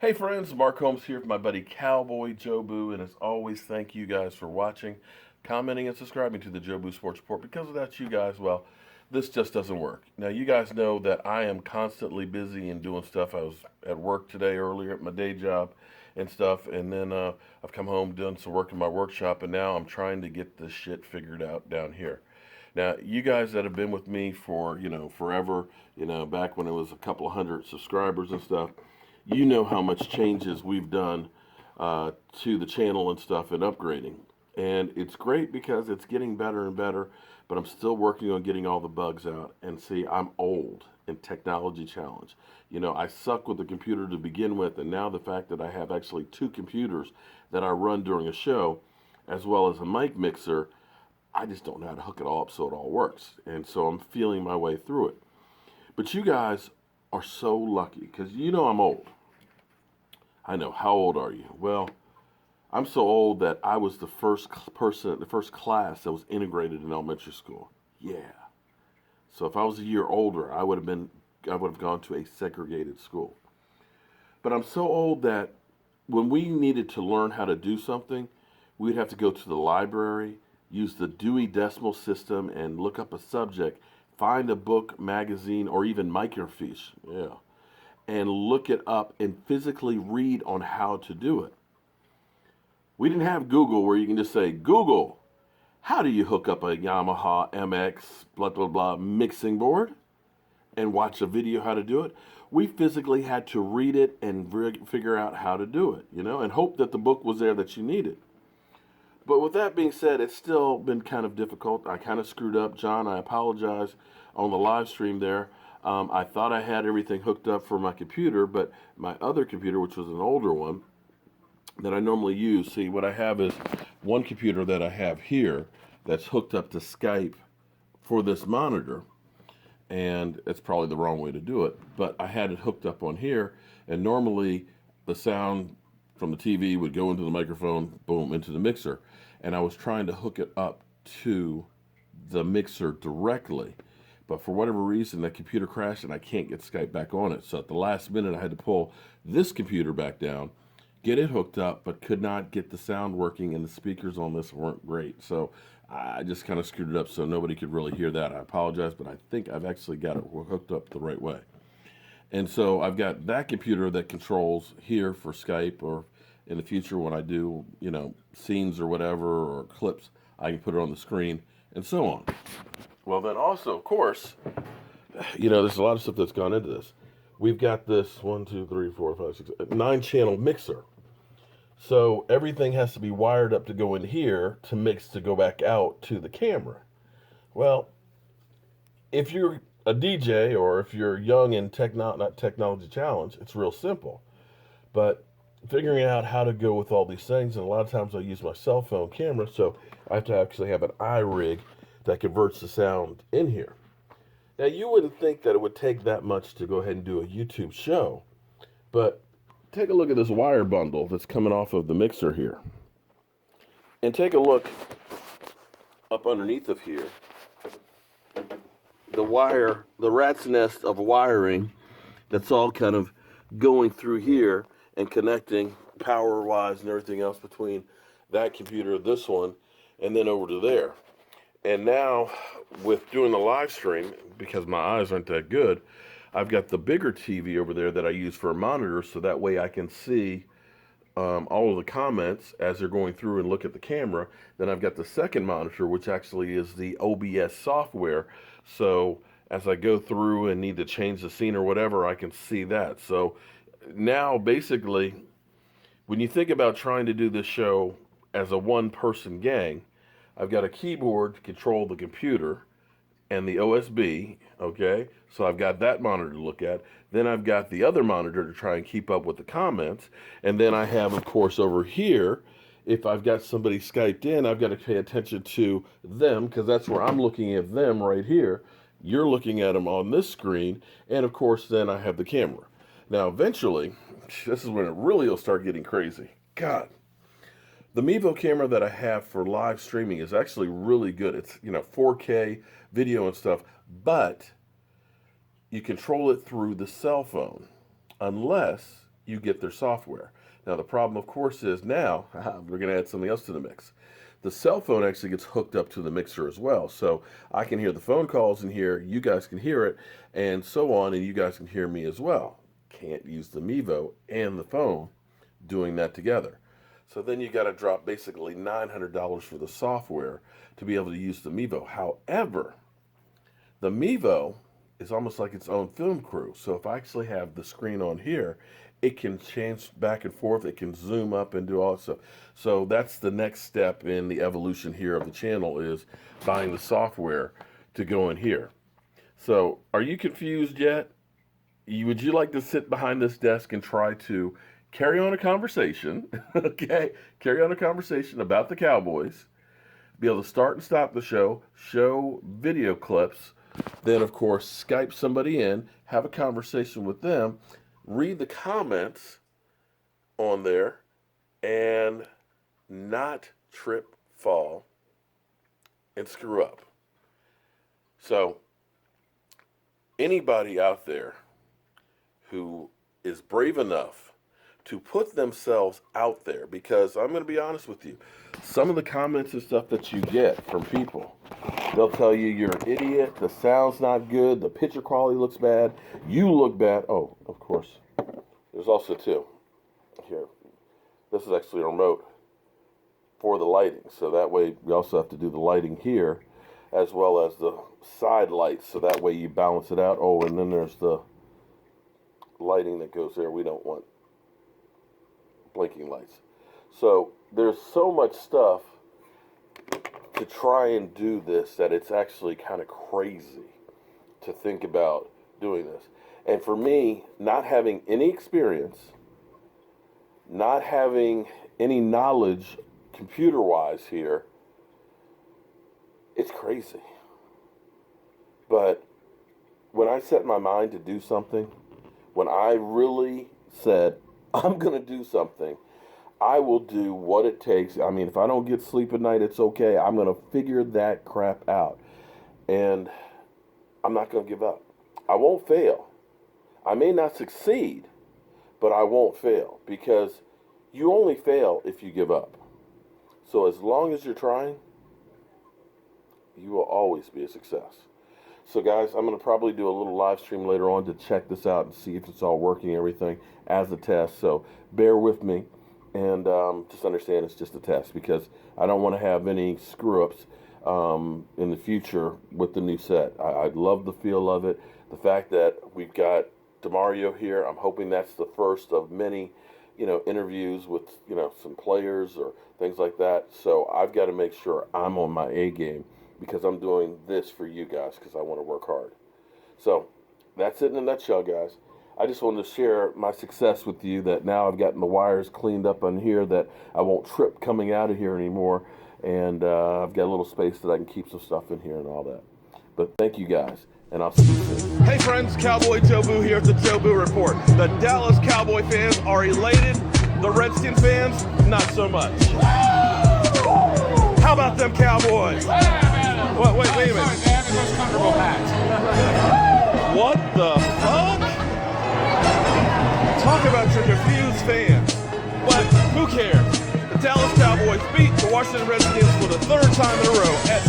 Hey friends, Mark Holmes here with my buddy Cowboy Jobu, and as always, thank you guys for watching, commenting, and subscribing to the Jobu Sports Report. Because without you guys, well, this just doesn't work. Now, you guys know that I am constantly busy and doing stuff. I was at work today earlier at my day job and stuff, and then I've come home, done some work in my workshop, and now I'm trying to get this shit figured out down here. Now, you guys that have been with me for, forever, back when it was a couple of hundred subscribers and stuff, you know how much changes we've done to the channel and stuff and upgrading. And it's great because it's getting better and better, but I'm still working on getting all the bugs out. And see, I'm old in technology challenge. I suck with the computer to begin with, and now the fact that I have actually two computers that I run during a show, as well as a mic mixer, I just don't know how to hook it all up so it all works. And so I'm feeling my way through it. But you guys are so lucky because I'm old. I know. How old are you? Well, I'm so old that I was the first person, the first class that was integrated in elementary school. Yeah. So if I was a year older, I would have gone to a segregated school. But I'm so old that when we needed to learn how to do something, we'd have to go to the library, use the Dewey Decimal System, and look up a subject, find a book, magazine, or even microfiche. Yeah. And look it up and physically read on how to do it. We didn't have Google where you can just say, Google, how do you hook up a Yamaha MX blah blah blah mixing board and watch a video how to do it. We physically had to read it and figure out how to do it, and hope that the book was there that you needed. But with that being said, it's still been kind of difficult. I kind of screwed up. John, I apologize on the live stream there. I thought I had everything hooked up for my computer, but my other computer, which was an older one that I normally use, see, what I have is one computer that I have here that's hooked up to Skype for this monitor, and it's probably the wrong way to do it, but I had it hooked up on here, and normally the sound from the TV would go into the microphone, boom, into the mixer, and I was trying to hook it up to the mixer directly. But for whatever reason, that computer crashed and I can't get Skype back on it. So at the last minute, I had to pull this computer back down, get it hooked up, but could not get the sound working, and the speakers on this weren't great. So I just kind of screwed it up so nobody could really hear that. I apologize, but I think I've actually got it hooked up the right way. And so I've got that computer that controls here for Skype, or in the future when I do, scenes or whatever, or clips, I can put it on the screen and so on. Well, then also, of course, there's a lot of stuff that's gone into this. We've got this 1, 2, 3, 4, 5, 6, 9-channel mixer. So everything has to be wired up to go in here to mix to go back out to the camera. Well, if you're a DJ or if you're young in not technology challenge, it's real simple. But figuring out how to go with all these things, and a lot of times I use my cell phone camera, so I have to actually have an iRig that converts the sound in here. Now, you wouldn't think that it would take that much to go ahead and do a YouTube show, but take a look at this wire bundle that's coming off of the mixer here. And take a look up underneath of here. The rat's nest of wiring that's all kind of going through here and connecting power-wise and everything else between that computer, this one, and then over to there. And now, with doing the live stream, because my eyes aren't that good, I've got the bigger TV over there that I use for a monitor, so that way I can see all of the comments as they're going through and look at the camera. Then I've got the second monitor, which actually is the OBS software. So as I go through and need to change the scene or whatever, I can see that. So now, basically, when you think about trying to do this show as a one-person gang, I've got a keyboard to control the computer and the OSB, okay? So I've got that monitor to look at. Then I've got the other monitor to try and keep up with the comments. And then I have, of course, over here, if I've got somebody Skyped in, I've got to pay attention to them because that's where I'm looking at them right here. You're looking at them on this screen. And, of course, then I have the camera. Now, eventually, this is when it really will start getting crazy. God. The Mevo camera that I have for live streaming is actually really good. It's, 4K video and stuff, but you control it through the cell phone unless you get their software. Now, the problem, of course, is now we're going to add something else to the mix. The cell phone actually gets hooked up to the mixer as well. So I can hear the phone calls in here, you guys can hear it, and so on, and you guys can hear me as well. Can't use the Mevo and the phone doing that together. So then you got to drop basically $900 for the software to be able to use the Mevo. However, the Mevo is almost like its own film crew. So if I actually have the screen on here, it can change back and forth. It can zoom up and do all that stuff. So that's the next step in the evolution here of the channel, is buying the software to go in here. So are you confused yet? Would you like to sit behind this desk and try to carry on a conversation, okay? Carry on a conversation about the Cowboys, be able to start and stop the show video clips, then, of course, Skype somebody in, have a conversation with them, read the comments on there, and not trip, fall, and screw up. So, anybody out there who is brave enough to put themselves out there, because I'm going to be honest with you, some of the comments and stuff that you get from people, they'll tell you you're an idiot, the sound's not good, the picture quality looks bad, you look bad. Oh, of course, there's also two. Here, this is actually a remote for the lighting, so that way we also have to do the lighting here as well as the side lights, so that way you balance it out. Oh, and then there's the lighting that goes there. We don't want blinking lights. So there's so much stuff to try and do this that it's actually kind of crazy to think about doing this. And for me, not having any experience, not having any knowledge computer-wise here, it's crazy. But when I set my mind to do something, when I really said, I'm going to do something, I will do what it takes. I mean, if I don't get sleep at night, it's okay. I'm going to figure that crap out. And I'm not going to give up. I won't fail. I may not succeed, but I won't fail, because you only fail if you give up. So as long as you're trying, you will always be a success. So guys, I'm going to probably do a little live stream later on to check this out and see if it's all working and everything as a test. So bear with me, and just understand it's just a test, because I don't want to have any screw-ups in the future with the new set. I love the feel of it. The fact that we've got DeMario here, I'm hoping that's the first of many, interviews with, some players or things like that. So I've got to make sure I'm on my A game, because I'm doing this for you guys, because I want to work hard. So that's it in a nutshell, guys. I just wanted to share my success with you, that now I've gotten the wires cleaned up on here, that I won't trip coming out of here anymore, and I've got a little space that I can keep some stuff in here and all that. But thank you guys, and I'll see you soon. Hey friends, Cowboy Jobu here at the Jobu Report. The Dallas Cowboy fans are elated. The Redskin fans, not so much. How about them Cowboys? Wait a minute. They have the most comfortable hats. What the fuck? Talk about your confused fans. But who cares? The Dallas Cowboys beat the Washington Redskins for the third time in a row at